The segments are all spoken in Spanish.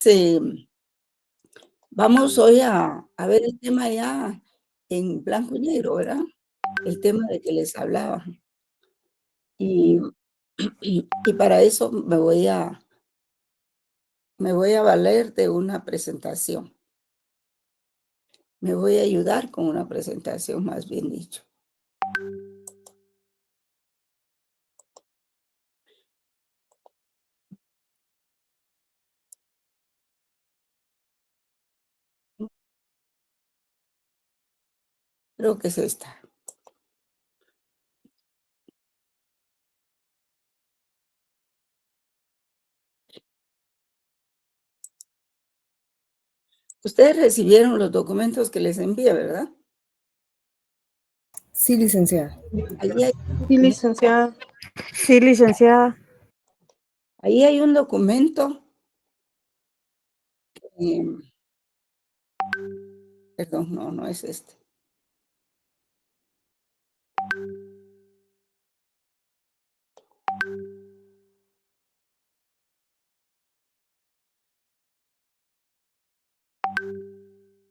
Sí, vamos hoy a ver el tema ya en blanco y negro, ¿verdad? El tema de que les hablaba. Y, y para eso me voy a valer de una presentación. Me voy a ayudar con una presentación, más bien dicho. Creo que es esta. Ustedes recibieron los documentos que les envié, ¿verdad? Sí, licenciada. Allí hay, Sí, licenciada. Sí, licenciada. ahí hay un documento, em, perdón, no, no es este.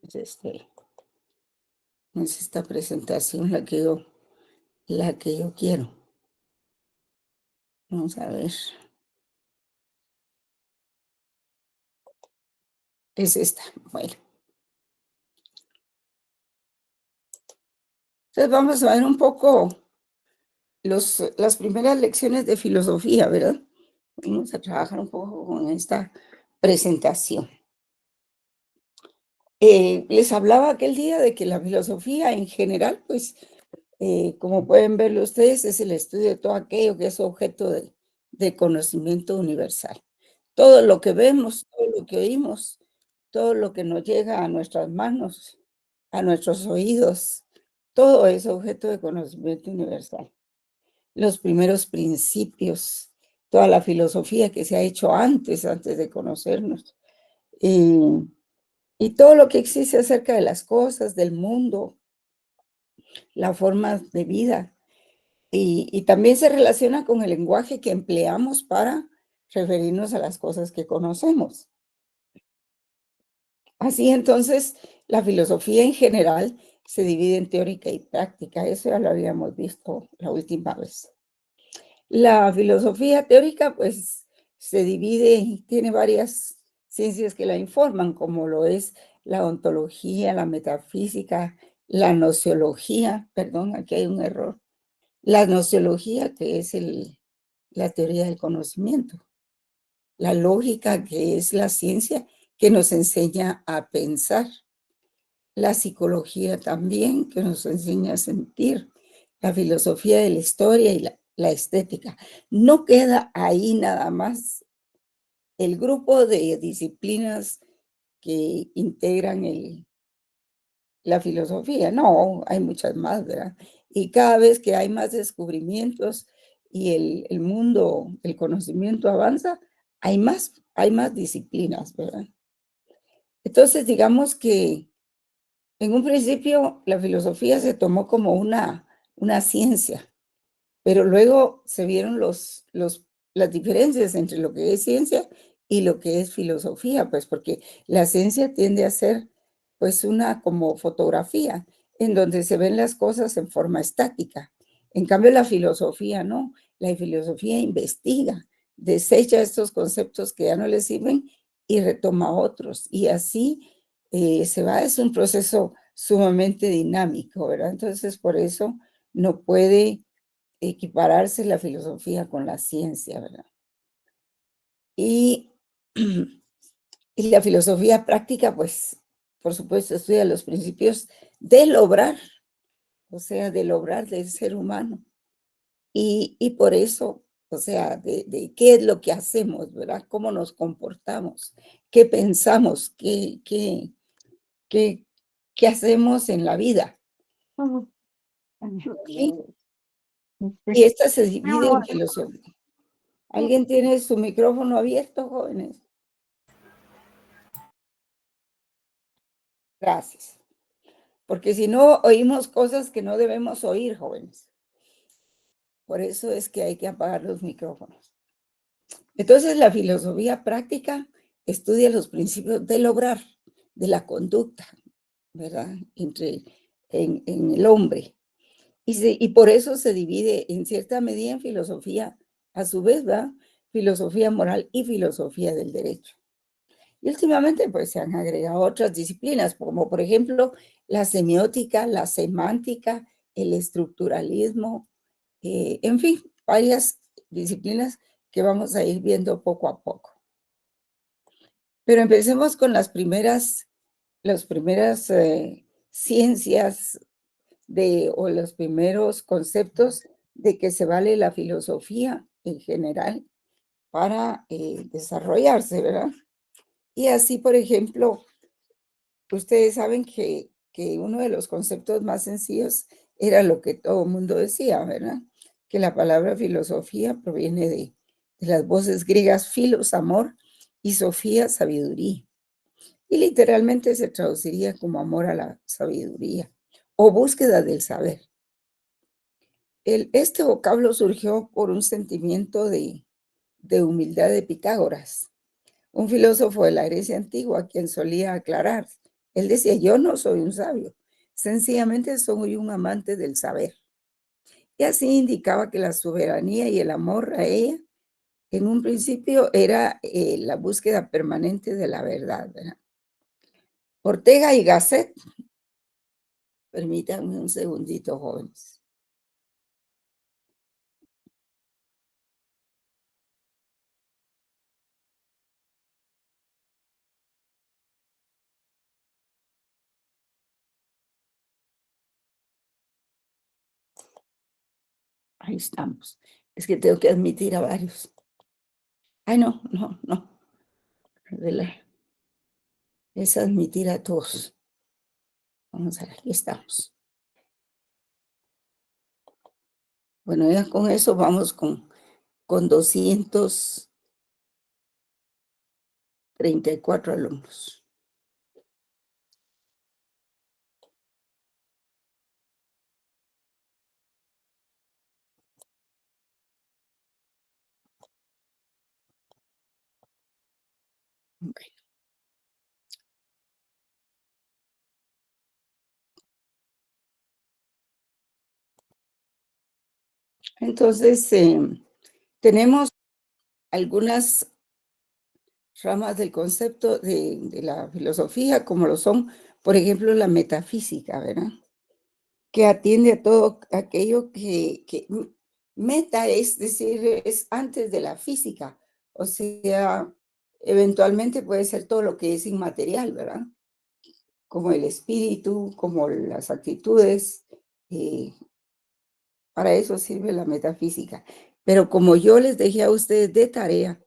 Es este. Es esta presentación la que yo quiero. Vamos a ver. Es esta. Bueno, entonces vamos a ver un poco las primeras lecciones de filosofía, ¿verdad? Vamos a trabajar un poco con esta presentación. Les hablaba aquel día de que la filosofía en general, pues, como pueden verlo ustedes, es el estudio de todo aquello que es objeto de conocimiento universal. Todo lo que vemos, todo lo que oímos, todo lo que nos llega a nuestras manos, a nuestros oídos, todo es objeto de conocimiento universal. Los primeros principios, toda la filosofía que se ha hecho antes de conocernos, y, y todo lo que existe acerca de las cosas, del mundo, la forma de vida. Y también se relaciona con el lenguaje que empleamos para referirnos a las cosas que conocemos. Así entonces, la filosofía en general se divide en teórica y práctica. Eso ya lo habíamos visto la última vez. La filosofía teórica, pues, se divide, tiene varias ciencias que la informan, como lo es la ontología, la metafísica, la nociología, perdón, aquí hay un error. La nociología, que es la teoría del conocimiento. La lógica, que es la ciencia que nos enseña a pensar. La psicología también, que nos enseña a sentir. La filosofía de la historia y la estética. No queda ahí nada más el grupo de disciplinas que integran la filosofía. No, hay muchas más, ¿verdad? Y cada vez que hay más descubrimientos y el mundo, el conocimiento avanza, hay más disciplinas, ¿verdad? Entonces, digamos que en un principio la filosofía se tomó como una ciencia, pero luego se vieron las diferencias entre lo que es ciencia y lo que es filosofía, pues porque la ciencia tiende a ser pues una como fotografía en donde se ven las cosas en forma estática. En cambio la filosofía no, la filosofía investiga, desecha estos conceptos que ya no le sirven y retoma otros. Y así se va, es un proceso sumamente dinámico, ¿verdad? Entonces por eso no puede equipararse la filosofía con la ciencia, ¿verdad? Y, y la filosofía práctica, pues, por supuesto, estudia los principios del obrar, o sea, del obrar del ser humano. Y por eso, o sea, de qué es lo que hacemos, ¿verdad? Cómo nos comportamos, qué pensamos, qué, qué hacemos en la vida. ¿Sí? Y esta se divide en filosofía. ¿Alguien tiene su micrófono abierto, jóvenes? Gracias. Porque si no, oímos cosas que no debemos oír, jóvenes. Por eso es que hay que apagar los micrófonos. Entonces, la filosofía práctica estudia los principios del obrar, de la conducta, ¿verdad? En el hombre. Y por eso se divide en cierta medida en filosofía, a su vez, ¿verdad? Filosofía moral y filosofía del derecho. Y últimamente, pues, se han agregado otras disciplinas, como por ejemplo, la semiótica, la semántica, el estructuralismo, en fin, varias disciplinas que vamos a ir viendo poco a poco. Pero empecemos con las primeras ciencias o los primeros conceptos de que se vale la filosofía en general para desarrollarse, ¿verdad? Y así, por ejemplo, ustedes saben que uno de los conceptos más sencillos era lo que todo el mundo decía, ¿verdad? Que la palabra filosofía proviene de las voces griegas filos, amor, y sofía, sabiduría. Y literalmente se traduciría como amor a la sabiduría o búsqueda del saber. Este vocablo surgió por un sentimiento de humildad de Pitágoras, un filósofo de la Grecia antigua, quien solía aclarar. Él decía, yo no soy un sabio, sencillamente soy un amante del saber. Y así indicaba que la soberanía y el amor a ella, en un principio, era la búsqueda permanente de la verdad, ¿verdad? Ortega y Gasset, permítanme un segundito, jóvenes. Ahí estamos. Es que tengo que admitir a varios. Ay, no, no, no. Es admitir a todos. Vamos a ver, aquí estamos. Bueno, ya con eso vamos con 234 alumnos. Bueno, entonces, tenemos algunas ramas del concepto de la filosofía, como lo son, por ejemplo, la metafísica, ¿verdad? Que atiende a todo aquello meta, es decir, es antes de la física, o sea, eventualmente puede ser todo lo que es inmaterial, ¿verdad? Como el espíritu, como las actitudes, eh, para eso sirve la metafísica. Pero como yo les dejé a ustedes de tarea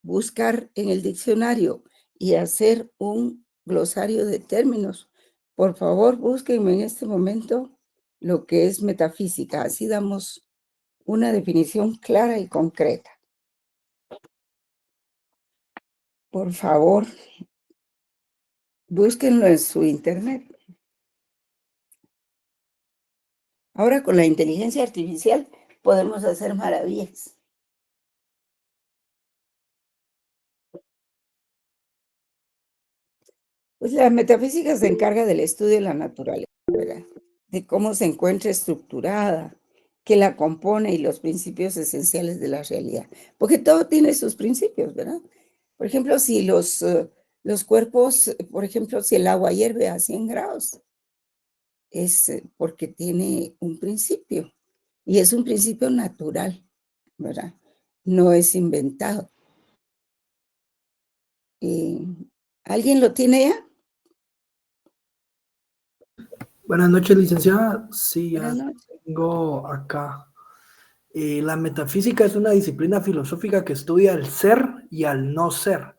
buscar en el diccionario y hacer un glosario de términos, por favor, búsquenme en este momento lo que es metafísica. Así damos una definición clara y concreta. Por favor, búsquenlo en su internet. Ahora con la inteligencia artificial podemos hacer maravillas. Pues la metafísica se encarga del estudio de la naturaleza, ¿verdad? De cómo se encuentra estructurada, qué la compone y los principios esenciales de la realidad. Porque todo tiene sus principios, ¿verdad? Por ejemplo, si los cuerpos, por ejemplo, si el agua hierve a 100 grados, es porque tiene un principio y es un principio natural, ¿verdad? No es inventado. Eh, ¿Alguien lo tiene ya? Buenas noches, licenciada. Sí, Buenas ya noches. tengo acá. La metafísica es una disciplina filosófica que estudia el ser y al no ser.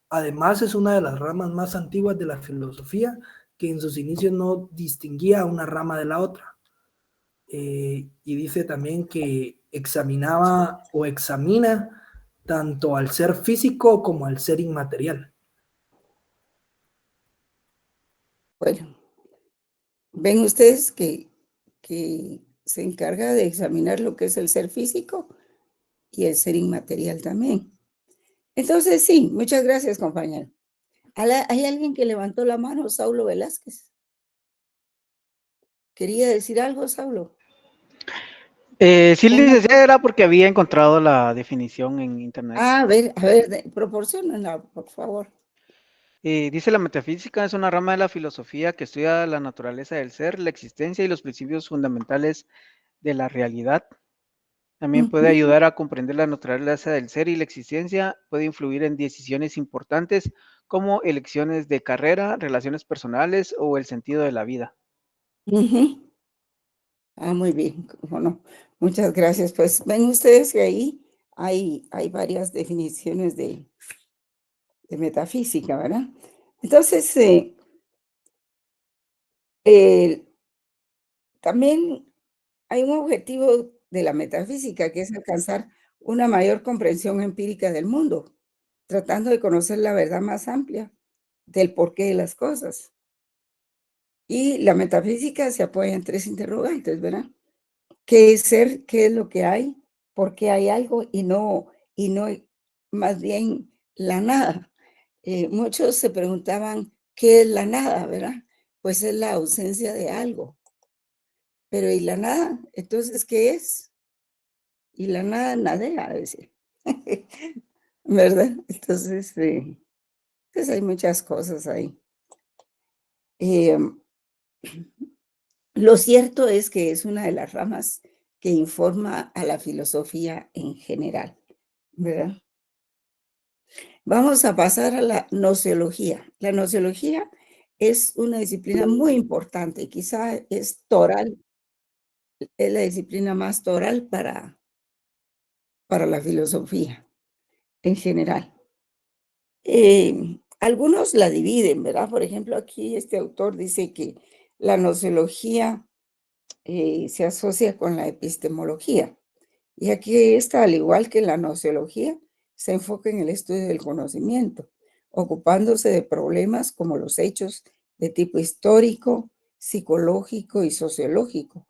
Además, es una de las ramas más antiguas de la filosofía que en sus inicios no distinguía una rama de la otra. Y dice también que examinaba o examina tanto al ser físico como al ser inmaterial. Bueno, ven ustedes que se encarga de examinar lo que es el ser físico y el ser inmaterial también. Entonces, sí, muchas gracias, compañero. ¿Hay alguien que levantó la mano? Saulo Velázquez. ¿Quería decir algo, Saulo? Sí, licenciada, era porque había encontrado la definición en internet. A ver, proporciónenla, por favor. Dice: la metafísica es una rama de la filosofía que estudia la naturaleza del ser, la existencia y los principios fundamentales de la realidad. También puede ayudar a comprender la naturaleza del ser y la existencia, puede influir en decisiones importantes como elecciones de carrera, relaciones personales o el sentido de la vida. Muy bien, cómo no. Muchas gracias. Pues ven ustedes que ahí hay varias definiciones de metafísica, ¿verdad? Entonces, también hay un objetivo de la metafísica, que es alcanzar una mayor comprensión empírica del mundo, tratando de conocer la verdad más amplia del porqué de las cosas. Y la metafísica se apoya en 3 interrogantes, ¿verdad? ¿Qué es ser? ¿Qué es lo que hay? ¿Por qué hay algo? Y no más bien la nada. Muchos se preguntaban, ¿qué es la nada, verdad? Pues es la ausencia de algo. Pero ¿y la nada? Entonces, ¿qué es? Y la nada nadea, decir. ¿Verdad? Entonces, pues hay muchas cosas ahí. Em, lo cierto es que es una de las ramas que informa a la filosofía en general, ¿verdad? Vamos a pasar a la nociología. La nociología es una disciplina muy importante, quizá es toral, es la disciplina más toral para la filosofía en general. Algunos la dividen, ¿verdad? Por ejemplo, aquí este autor dice que la nociología se asocia con la epistemología. Y aquí está, al igual que la nociología, se enfoca en el estudio del conocimiento, ocupándose de problemas como los hechos de tipo histórico, psicológico y sociológico,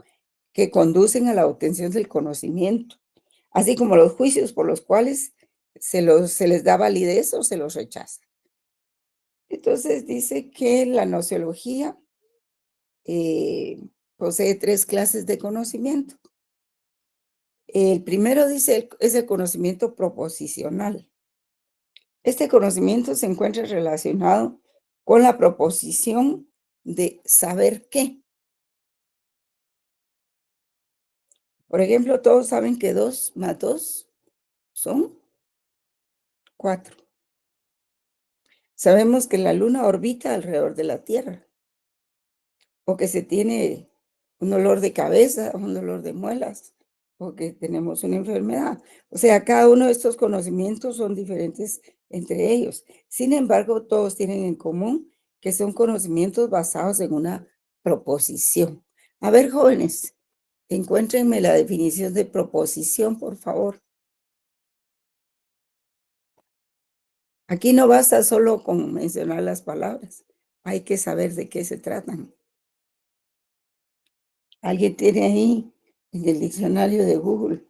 que conducen a la obtención del conocimiento, así como los juicios por los cuales se les da validez o se los rechaza. Entonces dice que la nociología eh, posee 3 clases de conocimiento. El primero dice es el conocimiento proposicional. Este conocimiento se encuentra relacionado con la proposición de saber qué. Por ejemplo, todos saben que 2 más 2 son 4. Sabemos que la luna orbita alrededor de la Tierra, o que se tiene un dolor de cabeza, un dolor de muelas, o que tenemos una enfermedad. O sea, cada uno de estos conocimientos son diferentes entre ellos. Sin embargo, todos tienen en común que son conocimientos basados en una proposición. A ver, jóvenes, encuéntrenme la definición de proposición, por favor. Aquí no basta solo con mencionar las palabras, hay que saber de qué se tratan. ¿Alguien tiene ahí en el diccionario de Google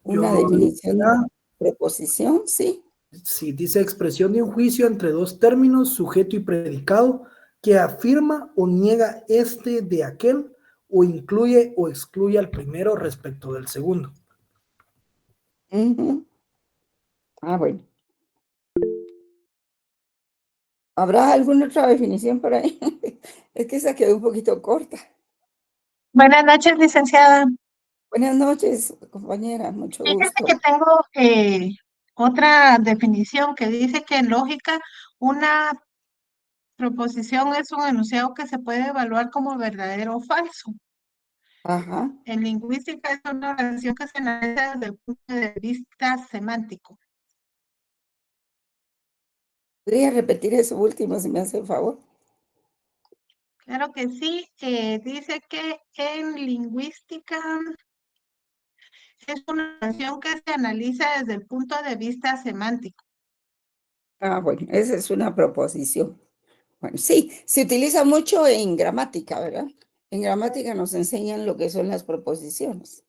una Yo, definición de preposición? Sí. sí, dice expresión de un juicio entre dos términos, sujeto y predicado, que afirma o niega este de aquel, o incluye o excluye al primero respecto del segundo. Bueno. ¿Habrá alguna otra definición por ahí? Es que esa quedó un poquito corta. Buenas noches, licenciada. Buenas noches, compañera, mucho Fíjese gusto. que tengo otra definición que dice que en lógica una proposición es un enunciado que se puede evaluar como verdadero o falso. Ajá. En lingüística es una oración que se analiza desde el punto de vista semántico. ¿Podría repetir eso último, si me hace el favor? Claro que sí, dice que en lingüística es una oración que se analiza desde el punto de vista semántico. Bueno, esa es una proposición. Bueno, sí, se utiliza mucho en gramática, ¿verdad? En gramática nos enseñan lo que son las proposiciones.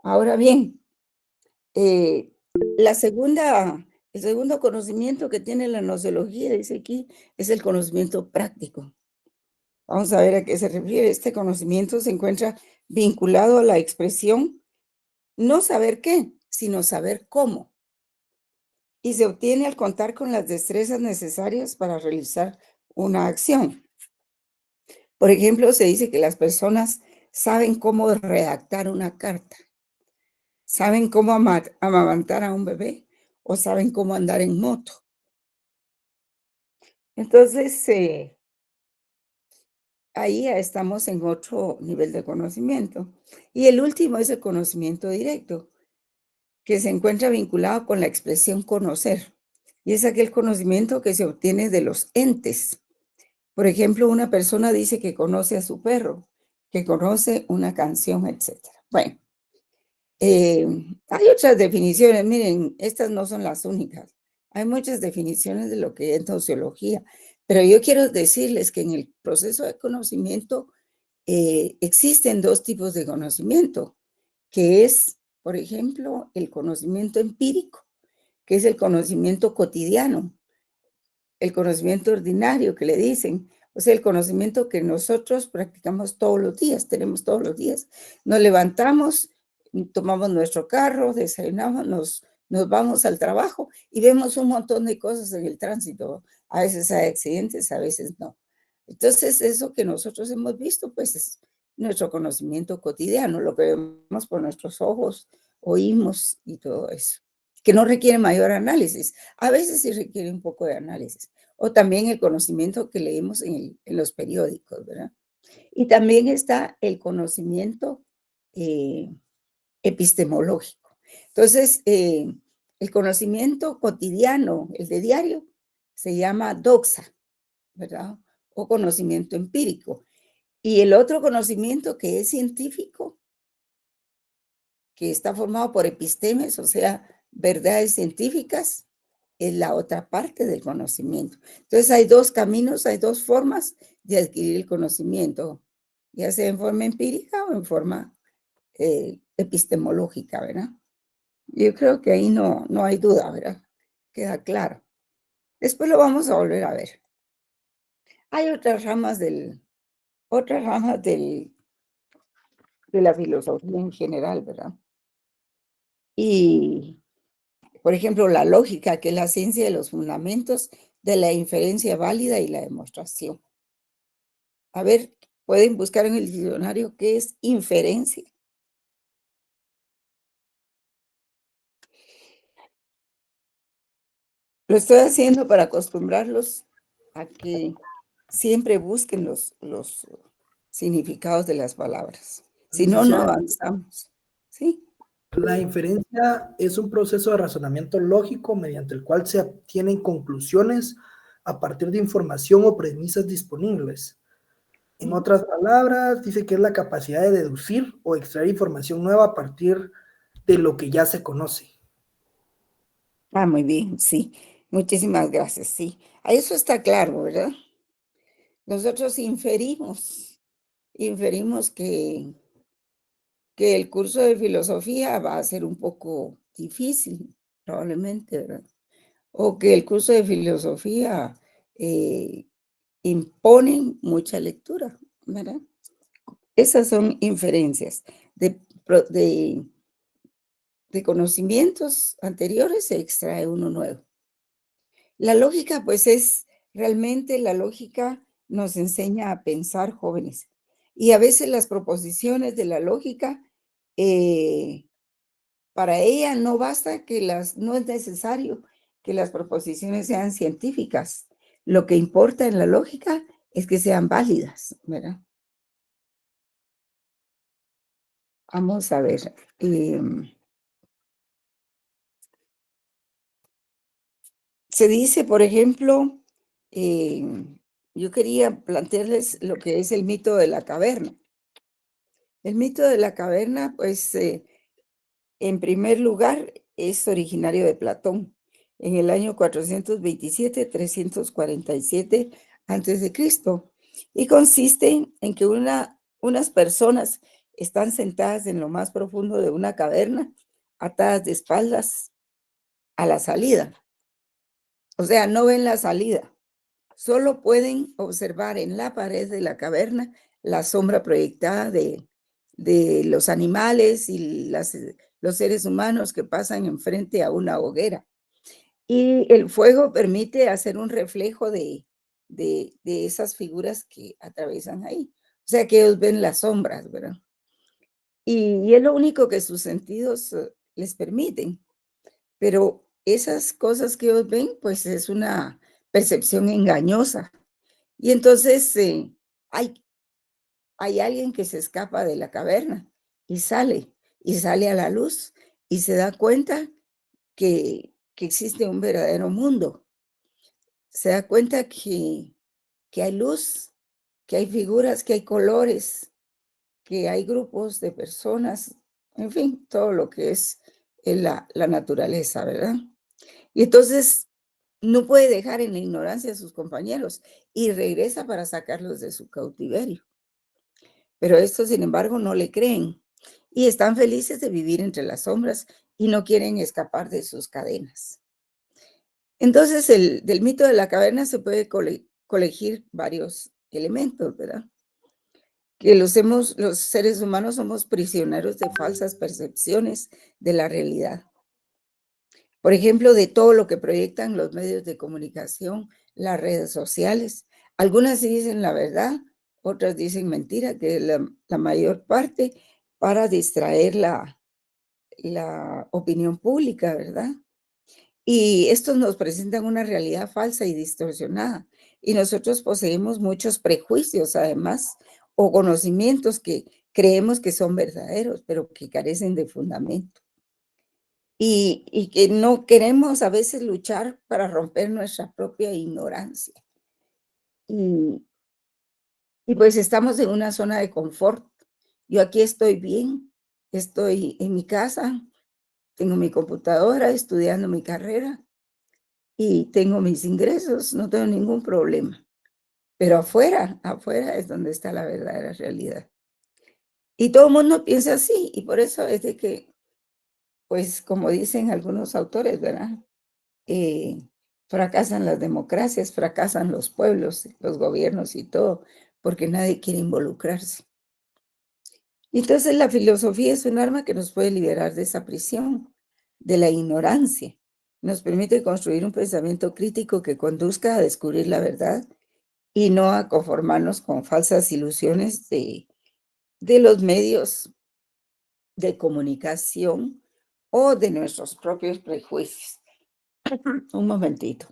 Ahora bien, la segunda El segundo conocimiento que tiene la gnoseología, dice aquí, es el conocimiento práctico. Vamos a ver a qué se refiere. Este conocimiento se encuentra vinculado a la expresión no saber qué, sino saber cómo. Y se obtiene al contar con las destrezas necesarias para realizar una acción. Por ejemplo, se dice que las personas saben cómo redactar una carta, saben cómo amamantar a un bebé o saben cómo andar en moto. Entonces, ahí ya estamos en otro nivel de conocimiento. Y el último es el conocimiento directo, que se encuentra vinculado con la expresión conocer. Y es aquel conocimiento que se obtiene de los entes. Por ejemplo, una persona dice que conoce a su perro, que conoce una canción, etc. Bueno, hay otras definiciones. Miren, estas no son las únicas. Hay muchas definiciones de lo que es nociología, pero yo quiero decirles que en el proceso de conocimiento existen dos tipos de conocimiento, que es, por ejemplo, el conocimiento empírico, que es el conocimiento cotidiano, el conocimiento ordinario que le dicen, o sea, el conocimiento que nosotros practicamos todos los días, tenemos todos los días. Nos levantamos, tomamos nuestro carro, desayunamos, nos vamos al trabajo y vemos un montón de cosas en el tránsito. A veces hay accidentes, a veces no. Entonces, eso que nosotros hemos visto, pues es nuestro conocimiento cotidiano, lo que vemos por nuestros ojos, oímos y todo eso, que no requiere mayor análisis. A veces sí requiere un poco de análisis. O también el conocimiento que leemos en los periódicos, ¿verdad? Y también está el conocimiento epistemológico. Entonces, el conocimiento cotidiano, el de diario, se llama doxa, ¿verdad? O conocimiento empírico. Y el otro conocimiento que es científico, que está formado por epistemes, o sea, verdades científicas, es la otra parte del conocimiento. Entonces hay dos caminos, hay dos formas de adquirir el conocimiento, ya sea en forma empírica o en forma epistemológica, ¿verdad? Yo creo que ahí no hay duda, ¿verdad? Queda claro. Después lo vamos a volver a ver. Hay otras ramas de la filosofía en general, ¿verdad? Y, por ejemplo, la lógica, que es la ciencia de los fundamentos de la inferencia válida y la demostración. A ver, pueden buscar en el diccionario qué es inferencia. Lo estoy haciendo para acostumbrarlos a que siempre busquen los significados de las palabras. Si no, no avanzamos. ¿Sí? La inferencia es un proceso de razonamiento lógico mediante el cual se obtienen conclusiones a partir de información o premisas disponibles. En otras palabras, dice que es la capacidad de deducir o extraer información nueva a partir de lo que ya se conoce. Ah, muy bien, sí. Muchísimas gracias, sí. A eso está claro, ¿verdad? Nosotros inferimos que el curso de filosofía va a ser un poco difícil, probablemente, ¿verdad? O que el curso de filosofía impone mucha lectura, ¿verdad? Esas son inferencias de conocimientos anteriores, se extrae uno nuevo. La lógica, pues realmente la lógica nos enseña a pensar, jóvenes. Y a veces las proposiciones de la lógica, para ella no basta no es necesario que las proposiciones sean científicas. Lo que importa en la lógica es que sean válidas, ¿verdad? Vamos a ver. Se dice, por ejemplo, yo quería plantearles lo que es el mito de la caverna. El mito de la caverna, pues, en primer lugar, es originario de Platón, en el año 427-347 a.C., y consiste en que unas personas están sentadas en lo más profundo de una caverna, atadas de espaldas a la salida. O sea, no ven la salida. Solo pueden observar en la pared de la caverna la sombra proyectada de los animales y los seres humanos que pasan enfrente a una hoguera. Y el fuego permite hacer un reflejo de esas figuras que atraviesan ahí. O sea que ellos ven las sombras, ¿verdad? Y es lo único que sus sentidos les permiten. Pero esas cosas que ellos ven, pues es una percepción engañosa. Y entonces hay alguien que se escapa de la caverna y sale a la luz y se da cuenta que existe un verdadero mundo. Se da cuenta que hay luz, que hay figuras, que hay colores, que hay grupos de personas, en fin, todo lo que es la naturaleza, ¿verdad? Y entonces no puede dejar en la ignorancia a sus compañeros y regresa para sacarlos de su cautiverio. Pero estos, sin embargo, no le creen y están felices de vivir entre las sombras y no quieren escapar de sus cadenas. Entonces, del mito de la caverna se puede colegir varios elementos, ¿verdad? Que los seres humanos somos prisioneros de falsas percepciones de la realidad. Por ejemplo, de todo lo que proyectan los medios de comunicación, las redes sociales. Algunas sí dicen la verdad, otras dicen mentira, que es la mayor parte para distraer la opinión pública, ¿verdad? Y estos nos presentan una realidad falsa y distorsionada. Y nosotros poseemos muchos prejuicios, además, o conocimientos que creemos que son verdaderos, pero que carecen de fundamento. Y que no queremos a veces luchar para romper nuestra propia ignorancia. Y, y pues estamos en una zona de confort. Yo aquí estoy bien, estoy en mi casa, tengo mi computadora, estudiando mi carrera y tengo mis ingresos, no tengo ningún problema. Pero afuera es donde está la verdadera realidad. Y todo el mundo piensa así, y por eso es de que, pues como dicen algunos autores, ¿verdad? Fracasan las democracias, fracasan los pueblos, los gobiernos y todo, porque nadie quiere involucrarse. Y entonces la filosofía es un arma que nos puede liberar de esa prisión, de la ignorancia. Nos permite construir un pensamiento crítico que conduzca a descubrir la verdad y no a conformarnos con falsas ilusiones de los medios de comunicación o de nuestros propios prejuicios. Un momentito.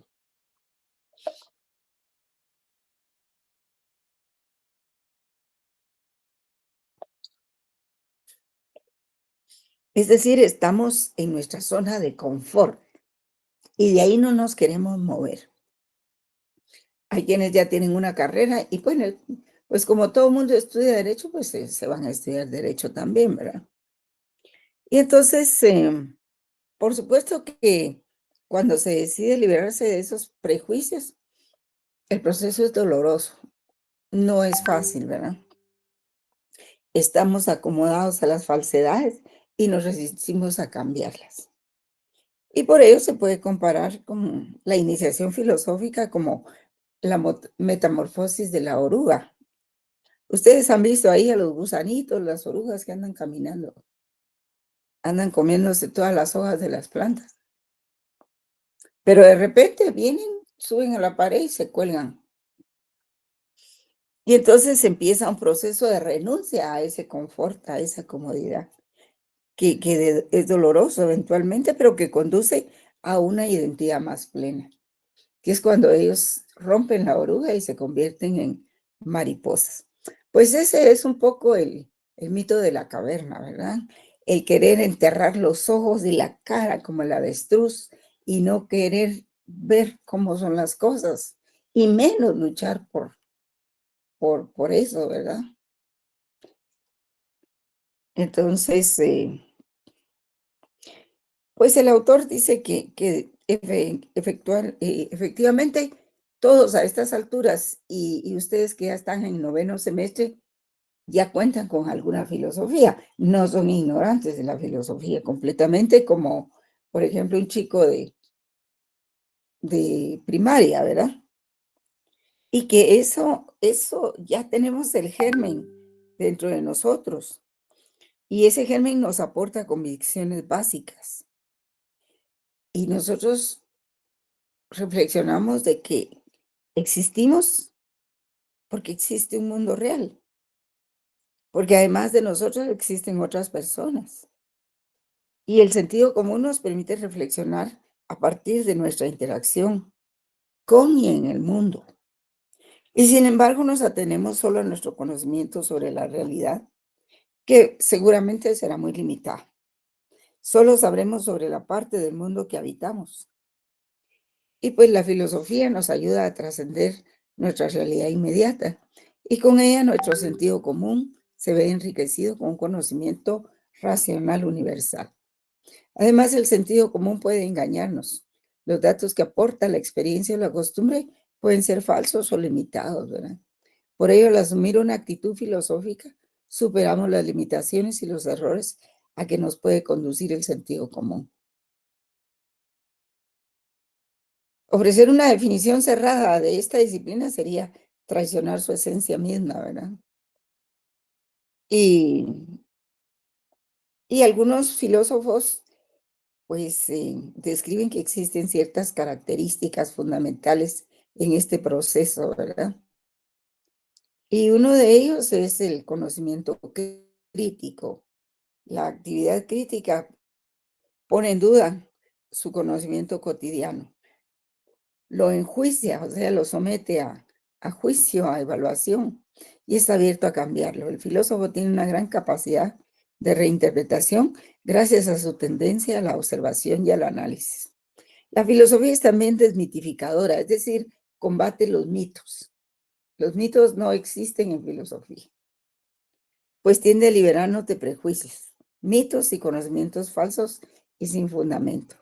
Es decir, estamos en nuestra zona de confort y de ahí no nos queremos mover. Hay quienes ya tienen una carrera y pues como todo el mundo estudia derecho, pues se van a estudiar derecho también, ¿verdad? Y entonces, por supuesto que cuando se decide liberarse de esos prejuicios, el proceso es doloroso, no es fácil, ¿verdad? Estamos acomodados a las falsedades y nos resistimos a cambiarlas. Y por ello se puede comparar con la iniciación filosófica como la metamorfosis de la oruga. Ustedes han visto ahí a los gusanitos, las orugas que andan caminando, andan comiéndose todas las hojas de las plantas. Pero de repente vienen, suben a la pared y se cuelgan. Y entonces empieza un proceso de renuncia a ese confort, a esa comodidad, que es doloroso eventualmente, pero que conduce a una identidad más plena, que es cuando ellos rompen la oruga y se convierten en mariposas. Pues ese es un poco el mito de la caverna, ¿verdad? El querer enterrar los ojos y la cara como el avestruz y no querer ver cómo son las cosas y menos luchar por eso, ¿verdad? Entonces, pues el autor dice que efectivamente todos a estas alturas y ustedes que ya están en noveno semestre ya cuentan con alguna filosofía, no son ignorantes de la filosofía completamente, como por ejemplo un chico de de primaria, ¿verdad? Y que eso ya tenemos el germen dentro de nosotros. Y ese germen nos aporta convicciones básicas. Y nosotros reflexionamos de que existimos porque existe un mundo real. Porque además de nosotros existen otras personas. Y el sentido común nos permite reflexionar a partir de nuestra interacción con y en el mundo. Y sin embargo nos atenemos solo a nuestro conocimiento sobre la realidad, que seguramente será muy limitado. Solo sabremos sobre la parte del mundo que habitamos. Y pues la filosofía nos ayuda a trascender nuestra realidad inmediata y con ella nuestro sentido común se ve enriquecido con un conocimiento racional universal. Además, el sentido común puede engañarnos. Los datos que aporta la experiencia o la costumbre pueden ser falsos o limitados, ¿verdad? Por ello, al asumir una actitud filosófica, superamos las limitaciones y los errores a que nos puede conducir el sentido común. Ofrecer una definición cerrada de esta disciplina sería traicionar su esencia misma, ¿verdad? Y algunos filósofos pues describen que existen ciertas características fundamentales en este proceso, ¿verdad? Y uno de ellos es el conocimiento crítico. La actividad crítica pone en duda su conocimiento cotidiano, lo enjuicia, o sea, lo somete a juicio, a evaluación, y está abierto a cambiarlo. El filósofo tiene una gran capacidad de reinterpretación gracias a su tendencia a la observación y al análisis. La filosofía es también desmitificadora, es decir, combate los mitos. Los mitos no existen en filosofía, pues tiende a liberarnos de prejuicios, mitos y conocimientos falsos y sin fundamento.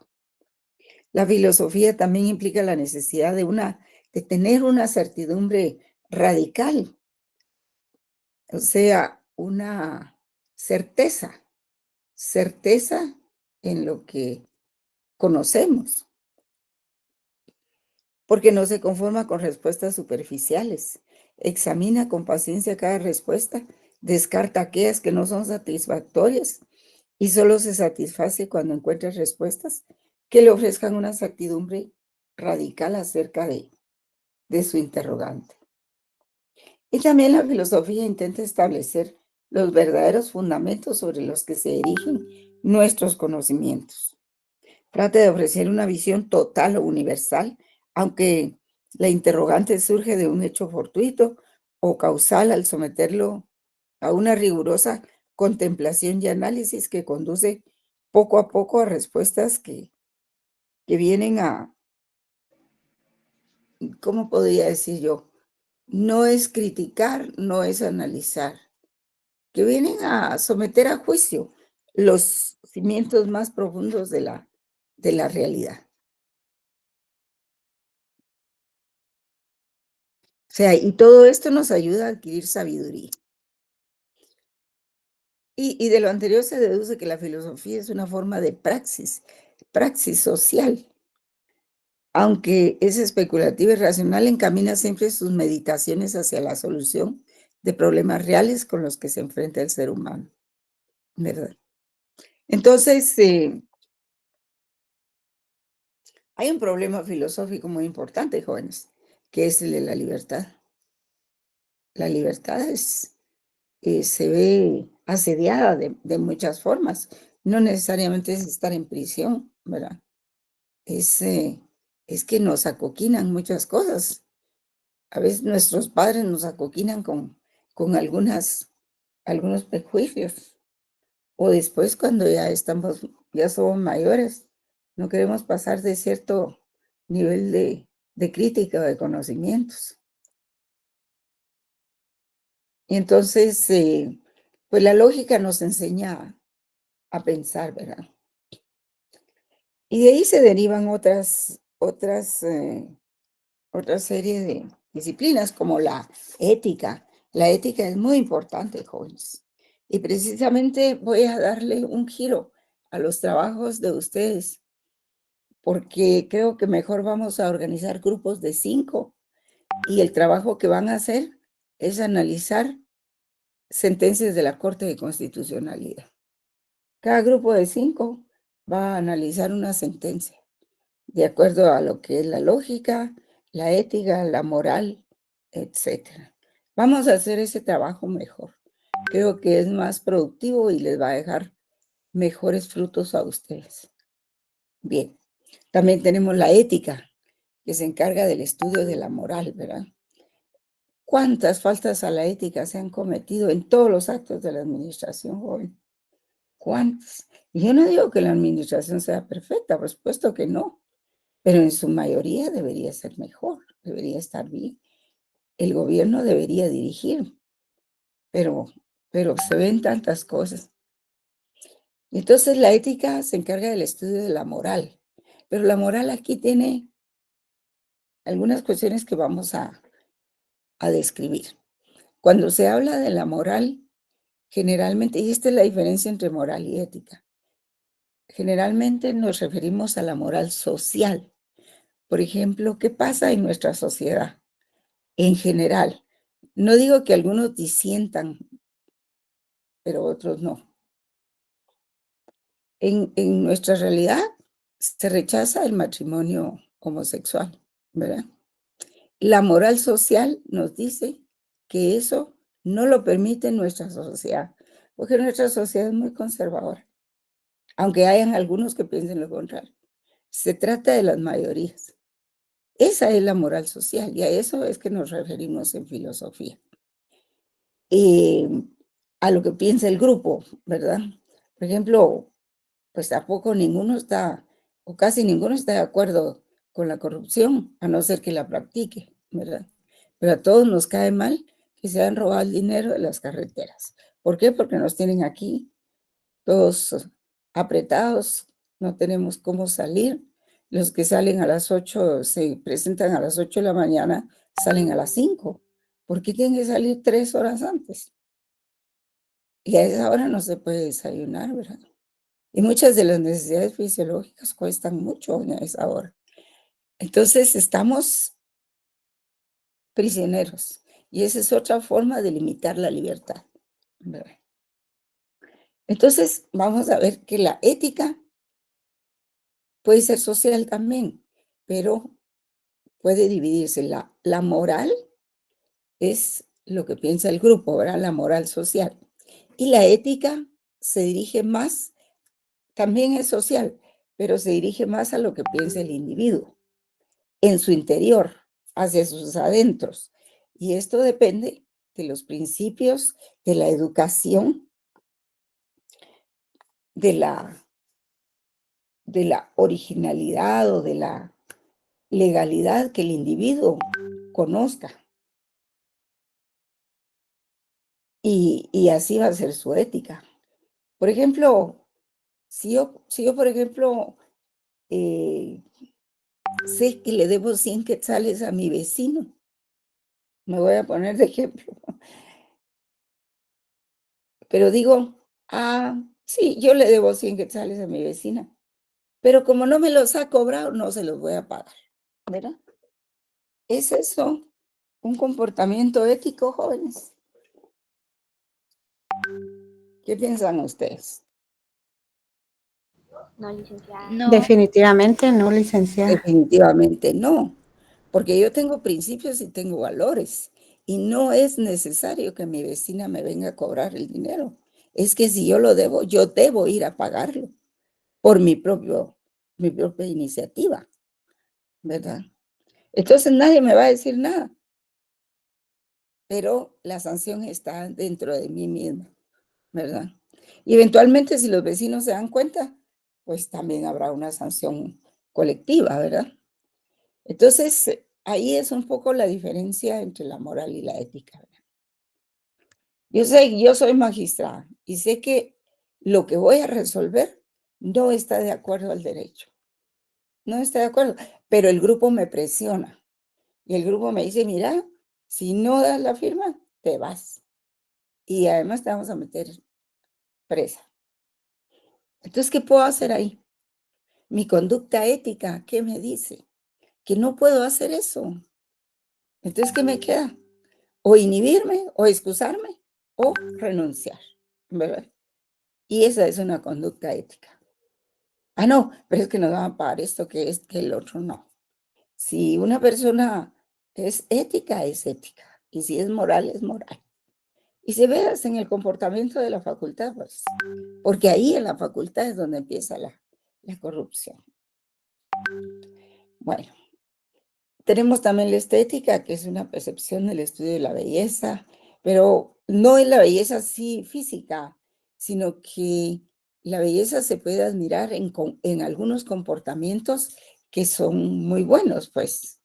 La filosofía también implica la necesidad de tener una certidumbre radical, o sea, una certeza en lo que conocemos, porque no se conforma con respuestas superficiales. Examina con paciencia cada respuesta, descarta aquellas que no son satisfactorias y solo se satisface cuando encuentra respuestas que le ofrezcan una certidumbre radical acerca de su interrogante. Y también la filosofía intenta establecer los verdaderos fundamentos sobre los que se erigen nuestros conocimientos. Trata de ofrecer una visión total o universal, aunque la interrogante surge de un hecho fortuito o causal al someterlo a una rigurosa contemplación y análisis que conduce poco a poco a respuestas que vienen a, ¿cómo podría decir yo? No es criticar, no es analizar, que vienen a someter a juicio los cimientos más profundos de la realidad. O sea, y todo esto nos ayuda a adquirir sabiduría. Y de lo anterior se deduce que la filosofía es una forma de praxis social. Aunque es especulativa y racional, encamina siempre sus meditaciones hacia la solución de problemas reales con los que se enfrenta el ser humano, ¿verdad? Entonces, hay un problema filosófico muy importante, jóvenes, que es el de la libertad. La libertad se ve asediada de muchas formas. No necesariamente es estar en prisión, ¿verdad? Es que nos acoquinan muchas cosas. A veces nuestros padres nos acoquinan con algunos prejuicios. O después cuando ya somos mayores, no queremos pasar de cierto nivel de crítica o de conocimientos. Y entonces, pues la lógica nos enseña a pensar, ¿verdad? Y de ahí se derivan otra serie de disciplinas como la ética. La ética es muy importante, jóvenes. Y precisamente voy a darle un giro a los trabajos de ustedes porque creo que mejor vamos a organizar grupos de 5 y el trabajo que van a hacer es analizar sentencias de la Corte de Constitucionalidad. Cada grupo de 5 va a analizar una sentencia de acuerdo a lo que es la lógica, la ética, la moral, etcétera. Vamos a hacer ese trabajo mejor. Creo que es más productivo y les va a dejar mejores frutos a ustedes. Bien, también tenemos la ética, que se encarga del estudio de la moral, ¿verdad? ¿Cuántas faltas a la ética se han cometido en todos los actos de la administración, joven? ¿Cuántas? Y yo no digo que la administración sea perfecta, por supuesto que no, pero en su mayoría debería ser mejor, debería estar bien. El gobierno debería dirigir, pero, pero se ven tantas cosas. Entonces la ética se encarga del estudio de la moral, pero la moral aquí tiene algunas cuestiones que vamos a describir. Cuando se habla de la moral, generalmente, y esta es la diferencia entre moral y ética, generalmente nos referimos a la moral social. Por ejemplo, ¿qué pasa en nuestra sociedad? En general, no digo que algunos disientan, pero otros no. En nuestra realidad se rechaza el matrimonio homosexual, ¿verdad? La moral social nos dice que eso no lo permite nuestra sociedad, porque nuestra sociedad es muy conservadora, aunque hayan algunos que piensen lo contrario. Se trata de las mayorías. Esa es la moral social y a eso es que nos referimos en filosofía. A lo que piensa el grupo, ¿verdad? Por ejemplo, pues tampoco ninguno está, o casi ninguno está de acuerdo con la corrupción, a no ser que la practique, ¿verdad? Pero a todos nos cae mal que se han robado el dinero de las carreteras. ¿Por qué? Porque nos tienen aquí todos apretados, no tenemos cómo salir. Los que salen a las 8, se presentan a las 8 de la mañana, salen a las 5. ¿Por qué tienen que salir 3 horas antes? Y a esa hora no se puede desayunar, ¿verdad? Y muchas de las necesidades fisiológicas cuestan mucho en esa hora. Entonces estamos prisioneros y esa es otra forma de limitar la libertad, ¿verdad? Entonces vamos a ver que la ética puede ser social también, pero puede dividirse. La moral es lo que piensa el grupo, ¿verdad? La moral social. Y la ética se dirige más, también es social, pero se dirige más a lo que piensa el individuo, en su interior, hacia sus adentros. Y esto depende de los principios, de la educación, de la originalidad o de la legalidad que el individuo conozca. Y así va a ser su ética. Por ejemplo, si yo por ejemplo, sé que le debo 100 quetzales a mi vecino, me voy a poner de ejemplo, pero digo, sí, yo le debo 100 quetzales a mi vecina, pero como no me los ha cobrado, no se los voy a pagar, ¿verdad? ¿Es eso un comportamiento ético, jóvenes? ¿Qué piensan ustedes? No, licenciada. No. Definitivamente no, licenciada. Definitivamente no, porque yo tengo principios y tengo valores y no es necesario que mi vecina me venga a cobrar el dinero. Es que si yo lo debo, yo debo ir a pagarlo por mi propia iniciativa, ¿verdad? Entonces nadie me va a decir nada, pero la sanción está dentro de mí misma, ¿verdad? Y eventualmente si los vecinos se dan cuenta, pues también habrá una sanción colectiva, ¿verdad? Entonces, ahí es un poco la diferencia entre la moral y la ética. Yo soy magistrada y sé que lo que voy a resolver no está de acuerdo al derecho. No está de acuerdo, pero el grupo me presiona y el grupo me dice, mira, si no das la firma, te vas. Y además te vamos a meter presa. Entonces, ¿qué puedo hacer ahí? Mi conducta ética, ¿qué me dice? Que no puedo hacer eso. Entonces, ¿qué me queda? O inhibirme, o excusarme, o renunciar, ¿verdad? Y esa es una conducta ética. Ah, no, pero es que nos van a pagar esto, que es que el otro no. Si una persona es ética, es ética. Y si es moral, es moral. Y se ve hasta en el comportamiento de la facultad, pues, porque ahí en la facultad es donde empieza la corrupción. Bueno, tenemos también la estética, que es una percepción del estudio de la belleza, pero no es la belleza así física, sino que la belleza se puede admirar en algunos comportamientos que son muy buenos, pues.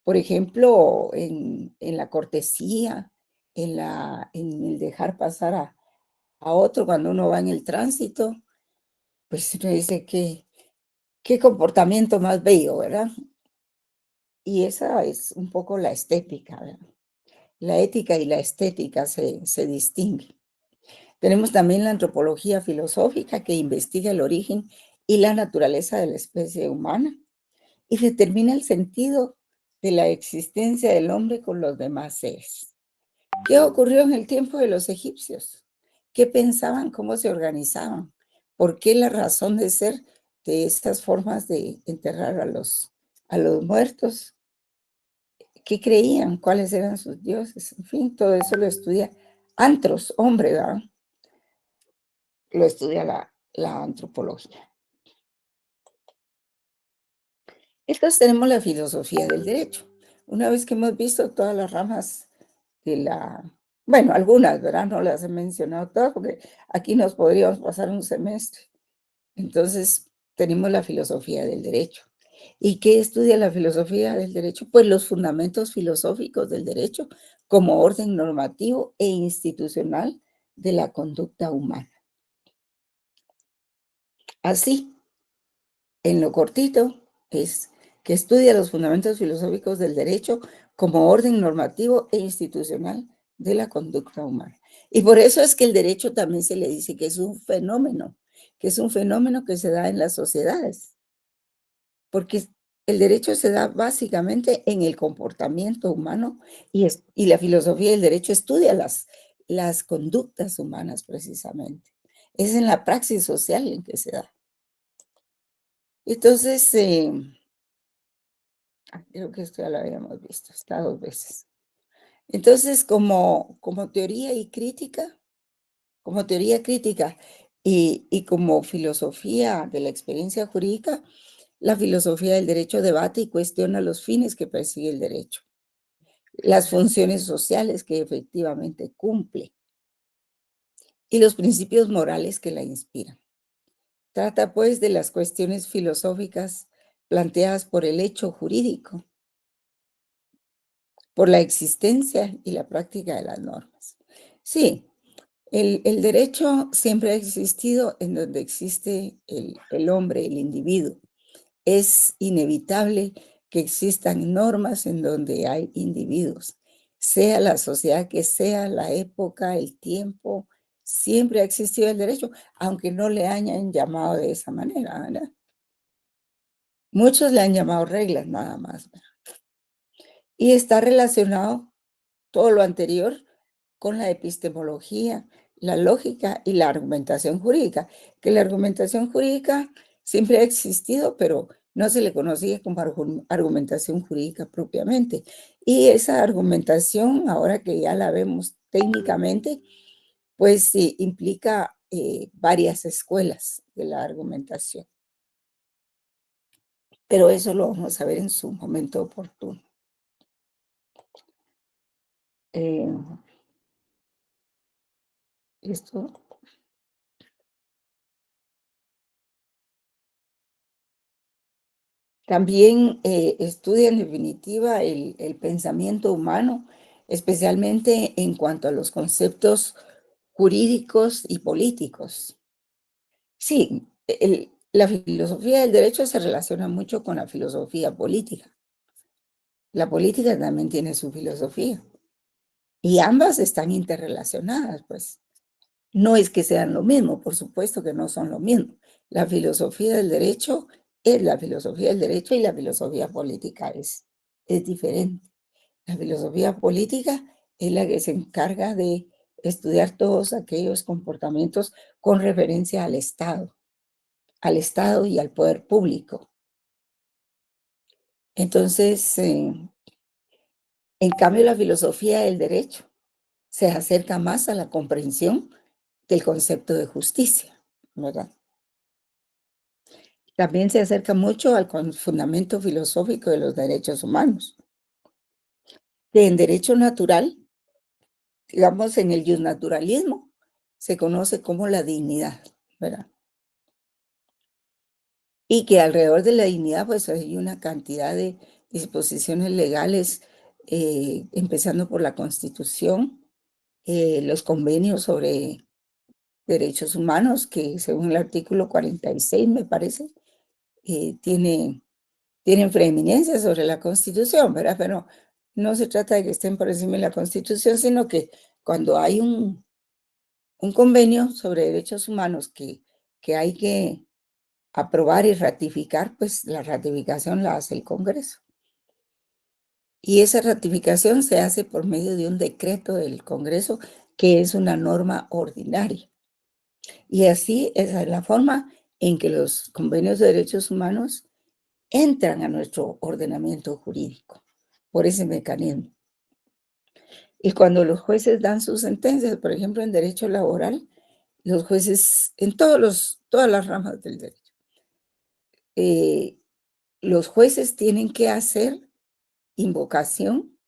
Por ejemplo, en la cortesía, en el dejar pasar a otro cuando uno va en el tránsito, pues uno dice que qué comportamiento más bello, ¿verdad? Y esa es un poco la estética, ¿verdad? La ética y la estética se distinguen. Tenemos también la antropología filosófica que investiga el origen y la naturaleza de la especie humana y determina el sentido de la existencia del hombre con los demás seres. ¿Qué ocurrió en el tiempo de los egipcios? ¿Qué pensaban? ¿Cómo se organizaban? ¿Por qué la razón de ser de estas formas de enterrar a los muertos? ¿Qué creían? ¿Cuáles eran sus dioses? En fin, todo eso lo estudia antros, hombre, ¿verdad? Lo estudia la antropología. Entonces tenemos la filosofía del derecho. Una vez que hemos visto todas las ramas de bueno, algunas, ¿verdad? No las he mencionado todas porque aquí nos podríamos pasar un semestre. Entonces, tenemos la filosofía del derecho. ¿Y qué estudia la filosofía del derecho? Pues los fundamentos filosóficos del derecho como orden normativo e institucional de la conducta humana. Así, en lo cortito, es que estudia los fundamentos filosóficos del derecho como orden normativo e institucional de la conducta humana. Y por eso es que el derecho también se le dice que es un fenómeno que se da en las sociedades, porque el derecho se da básicamente en el comportamiento humano y la filosofía del derecho estudia las conductas humanas precisamente. Es en la praxis social en que se da. Entonces, creo que esto ya lo habíamos visto, está 2 veces. Entonces, como teoría y crítica, como teoría crítica y como filosofía de la experiencia jurídica, la filosofía del derecho debate y cuestiona los fines que persigue el derecho, las funciones sociales que efectivamente cumple y los principios morales que la inspiran. Trata, pues, de las cuestiones filosóficas planteadas por el hecho jurídico, por la existencia y la práctica de las normas. Sí, el derecho siempre ha existido en donde existe el hombre, el individuo. Es inevitable que existan normas en donde hay individuos, sea la sociedad que sea, la época, el tiempo, siempre ha existido el derecho, aunque no le hayan llamado de esa manera, ¿verdad? Muchos le han llamado reglas nada más, ¿verdad? Y está relacionado todo lo anterior con la epistemología, la lógica y la argumentación jurídica, que la argumentación jurídica siempre ha existido, pero no se le conocía como argumentación jurídica propiamente. Y esa argumentación, ahora que ya la vemos técnicamente, pues sí, implica varias escuelas de la argumentación. Pero eso lo vamos a ver en su momento oportuno. Esto también estudia en definitiva el pensamiento humano, especialmente en cuanto a los conceptos jurídicos y políticos. Sí, la filosofía del derecho se relaciona mucho con la filosofía política. La política también tiene su filosofía y ambas están interrelacionadas, pues. No es que sean lo mismo, por supuesto que no son lo mismo. La filosofía del derecho es la filosofía del derecho y la filosofía política es diferente. La filosofía política es la que se encarga de estudiar todos aquellos comportamientos con referencia al Estado y al poder público. Entonces, en cambio, la filosofía del derecho se acerca más a la comprensión del concepto de justicia, ¿verdad? También se acerca mucho al fundamento filosófico de los derechos humanos. Que en derecho natural, digamos en el justnaturalismo, se conoce como la dignidad, ¿verdad? Y que alrededor de la dignidad pues hay una cantidad de disposiciones legales, empezando por la Constitución, los convenios sobre derechos humanos, que según el artículo 46, me parece, tienen preeminencia sobre la Constitución, ¿verdad? Pero no se trata de que estén por encima de la Constitución, sino que cuando hay un convenio sobre derechos humanos que hay que aprobar y ratificar, pues la ratificación la hace el Congreso. Y esa ratificación se hace por medio de un decreto del Congreso, que es una norma ordinaria. Y así esa es la forma en que los convenios de derechos humanos entran a nuestro ordenamiento jurídico, por ese mecanismo. Y cuando los jueces dan sus sentencias, por ejemplo, en derecho laboral, los jueces, en todas las ramas del derecho, los jueces tienen que hacer invocación,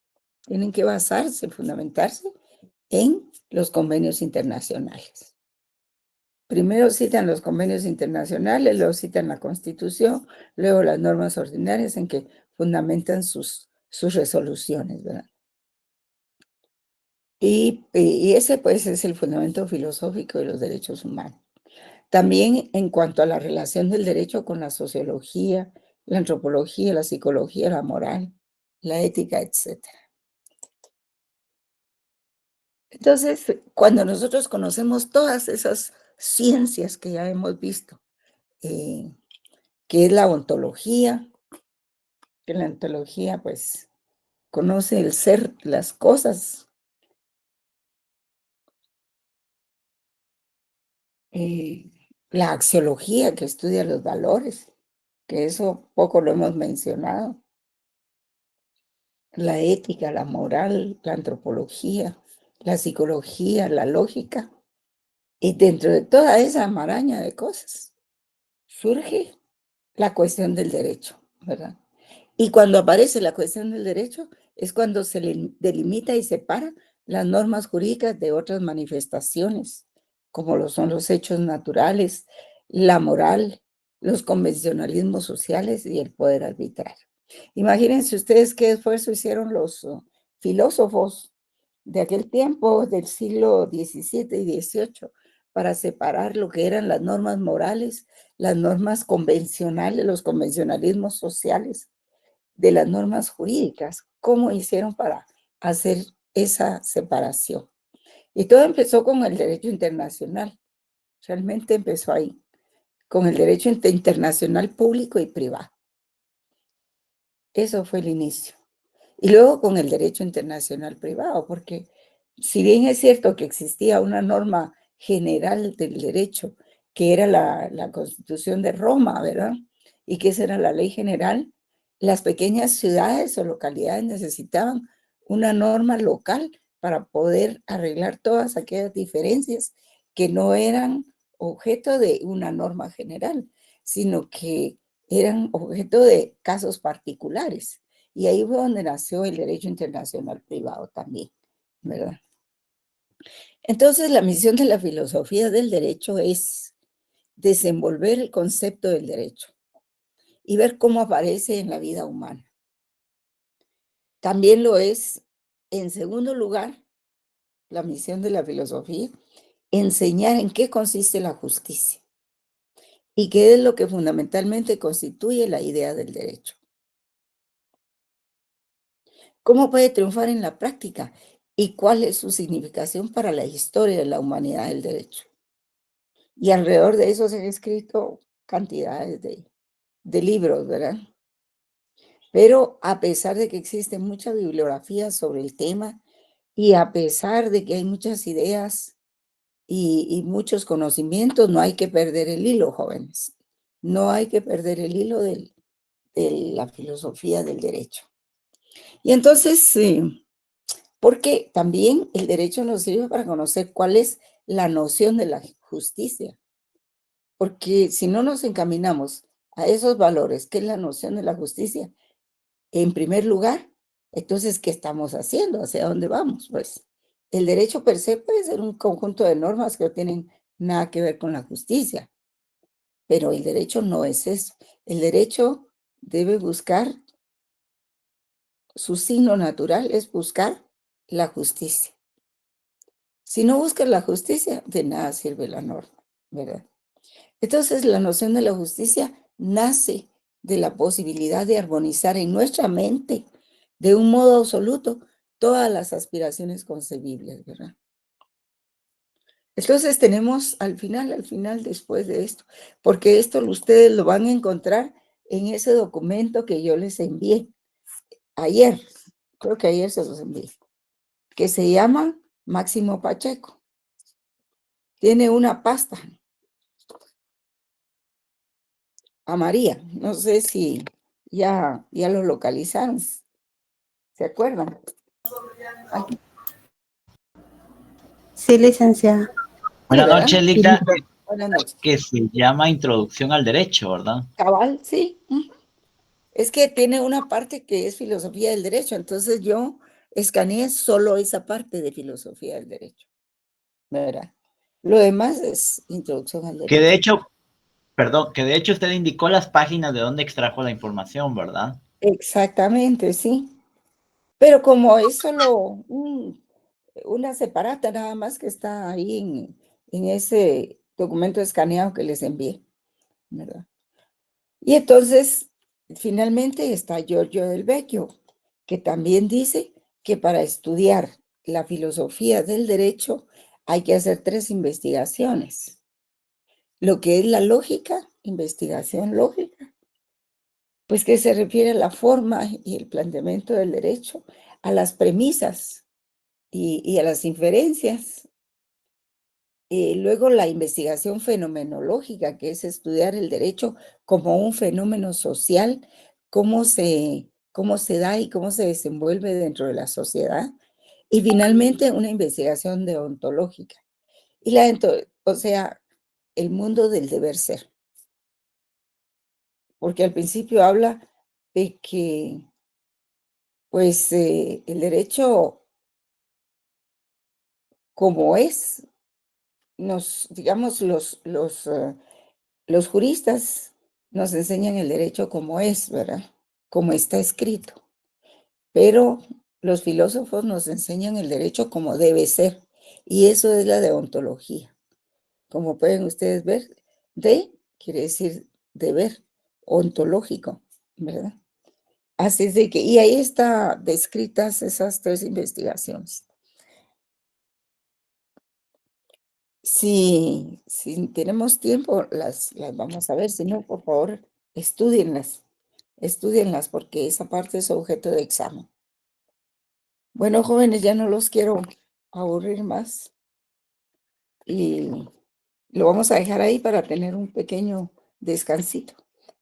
tienen que basarse, fundamentarse en los convenios internacionales. Primero citan los convenios internacionales, luego citan la Constitución, luego las normas ordinarias en que fundamentan sus resoluciones, ¿verdad? Y ese pues es el fundamento filosófico de los derechos humanos. También en cuanto a la relación del derecho con la sociología, la antropología, la psicología, la moral, la ética, etc. Entonces, cuando nosotros conocemos todas esas ciencias que ya hemos visto, que es la ontología, que la ontología pues conoce el ser, las cosas, la axiología que estudia los valores, que eso poco lo hemos mencionado, la ética, la moral, la antropología, la psicología, la lógica, y dentro de toda esa maraña de cosas surge la cuestión del derecho, ¿verdad? Y cuando aparece la cuestión del derecho es cuando se le delimita y separa las normas jurídicas de otras manifestaciones, como lo son los hechos naturales, la moral, los convencionalismos sociales y el poder arbitrar. Imagínense ustedes qué esfuerzo hicieron los filósofos de aquel tiempo, del siglo XVII y XVIII, para separar lo que eran las normas morales, las normas convencionales, los convencionalismos sociales, de las normas jurídicas. ¿Cómo hicieron para hacer esa separación? Y todo empezó con el derecho internacional. Realmente empezó ahí, con el derecho internacional público y privado. Eso fue el inicio. Y luego con el derecho internacional privado, porque si bien es cierto que existía una norma general del derecho, que era la Constitución de Roma, ¿verdad? Y que esa era la ley general, las pequeñas ciudades o localidades necesitaban una norma local para poder arreglar todas aquellas diferencias que no eran objeto de una norma general, sino que eran objeto de casos particulares. Y ahí fue donde nació el derecho internacional privado también, ¿verdad? Entonces, la misión de la filosofía del derecho es desenvolver el concepto del derecho y ver cómo aparece en la vida humana. También lo es, en segundo lugar, la misión de la filosofía, enseñar en qué consiste la justicia y qué es lo que fundamentalmente constituye la idea del derecho. ¿Cómo puede triunfar en la práctica? y cuál es su significación para la historia de la humanidad del derecho. Y alrededor de eso se han escrito cantidades de libros, ¿verdad? Pero a pesar de que existe mucha bibliografía sobre el tema y a pesar de que hay muchas ideas y muchos conocimientos, no hay que perder el hilo, jóvenes. No hay que perder el hilo de la filosofía del derecho. Y entonces, porque también el derecho nos sirve para conocer cuál es la noción de la justicia. Porque si no nos encaminamos a esos valores, que es la noción de la justicia, en primer lugar, entonces, ¿qué estamos haciendo? ¿Hacia dónde vamos? Pues el derecho per se puede ser un conjunto de normas que no tienen nada que ver con la justicia, pero el derecho no es eso. El derecho debe buscar, su signo natural es buscar la justicia. Si no buscas la justicia, de nada sirve la norma, ¿verdad? Entonces, la noción de la justicia nace de la posibilidad de armonizar en nuestra mente, de un modo absoluto, todas las aspiraciones concebibles, ¿verdad? Entonces tenemos al final, después de esto, porque esto ustedes lo van a encontrar en ese documento que yo les envié ayer, creo que ayer se los envié, que se llama Máximo Pacheco. Tiene una pasta a María, no sé si ya lo localizaron, ¿se acuerdan? Aquí. Sí, licenciada. Buenas ¿verdad? noches, Lita, Buenas noches. que se llama Introducción al Derecho, ¿verdad? Cabal, sí. Es que tiene una parte que es filosofía del derecho, entonces yo escaneé solo esa parte de filosofía del derecho, ¿verdad? Lo demás es introducción al Que de derecho. hecho, perdón, que de hecho usted indicó las páginas de donde extrajo la información, ¿verdad? Exactamente, sí. Pero como es solo una separata nada más que está ahí en ese documento escaneado que les envié, ¿verdad? Y entonces, finalmente está Giorgio Del Vecchio, que también dice que para estudiar la filosofía del derecho hay que hacer 3 investigaciones. Lo que es la lógica, investigación lógica, pues que se refiere a la forma y el planteamiento del derecho, a las premisas y a las inferencias. Luego la investigación fenomenológica, que es estudiar el derecho como un fenómeno social, cómo se da y cómo se desenvuelve dentro de la sociedad. Y finalmente una investigación deontológica. Y o sea, el mundo del deber ser. Porque al principio habla de que, pues, el derecho como es, digamos, los juristas nos enseñan el derecho como es, ¿verdad? Como está escrito. Pero los filósofos nos enseñan el derecho como debe ser. Y eso es la deontología. Como pueden ustedes ver, quiere decir deber, ontológico, ¿verdad? Así es de que, y ahí están descritas esas 3 investigaciones. Si tenemos tiempo, las vamos a ver, si no, por favor, estúdienlas porque esa parte es objeto de examen. Bueno, jóvenes, ya no los quiero aburrir más y lo vamos a dejar ahí para tener un pequeño descansito.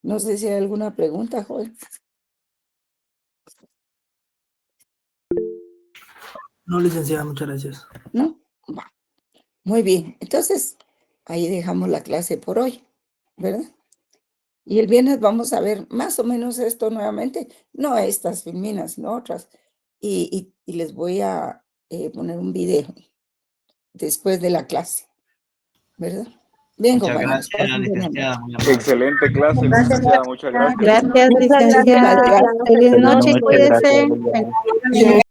No sé si hay alguna pregunta, joven. No, licenciada, muchas gracias. ¿No? Va. Muy bien. Entonces, ahí dejamos la clase por hoy, ¿verdad? Y el viernes vamos a ver más o menos esto nuevamente, no estas filminas, sino otras. Y les voy a poner un video después de la clase, ¿verdad? Bien, Muchas compañeros. gracias, Pasen buena licenciada, noche. muy amable. Excelente clase, licenciada. Muchas gracias. Gracias, Muchas licenciada. gracias. Feliz noche, Muchas cuídese. gracias.